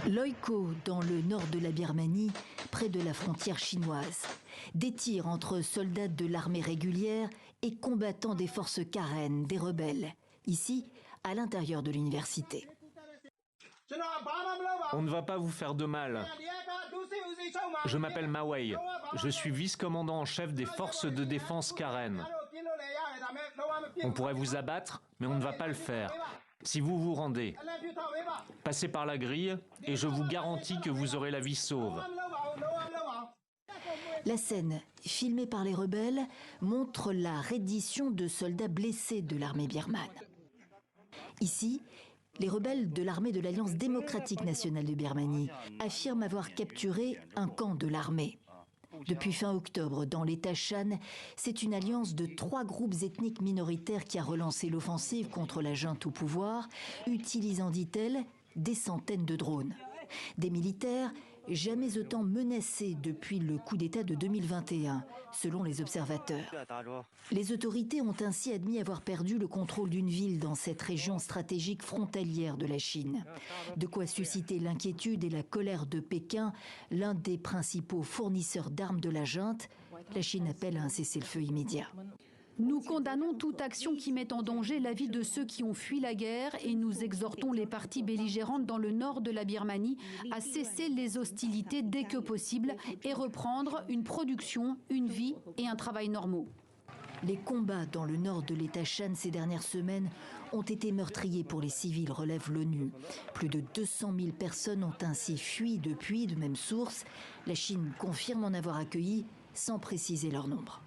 Loiko, dans le nord de la Birmanie, près de la frontière chinoise. Des tirs entre soldats de l'armée régulière et combattants des forces Karen, des rebelles. Ici, à l'intérieur de l'université. On ne va pas vous faire de mal. Je m'appelle Mawei. Je suis vice-commandant en chef des forces de défense Karen. On pourrait vous abattre, mais on ne va pas le faire. Si vous vous rendez, passez par la grille et je vous garantis que vous aurez la vie sauve. La scène, filmée par les rebelles, montre la reddition de soldats blessés de l'armée birmane. Ici, les rebelles de l'armée de l'Alliance démocratique nationale de Birmanie affirment avoir capturé un camp de l'armée. Depuis fin octobre, dans l'État Shan, c'est une alliance de 3 groupes ethniques minoritaires qui a relancé l'offensive contre la junte au pouvoir, utilisant, dit-elle, des centaines de drones. Des militaires jamais autant menacés depuis le coup d'État de 2021, selon les observateurs. Les autorités ont ainsi admis avoir perdu le contrôle d'une ville dans cette région stratégique frontalière de la Chine. De quoi susciter l'inquiétude et la colère de Pékin, l'un des principaux fournisseurs d'armes de la junte. La Chine appelle à un cessez-le-feu immédiat. Nous condamnons toute action qui met en danger la vie de ceux qui ont fui la guerre et nous exhortons les parties belligérantes dans le nord de la Birmanie à cesser les hostilités dès que possible et reprendre une production, une vie et un travail normaux. Les combats dans le nord de l'État Shan ces dernières semaines ont été meurtriers pour les civils, relève l'ONU. Plus de 200 000 personnes ont ainsi fui depuis, de même source. La Chine confirme en avoir accueilli sans préciser leur nombre.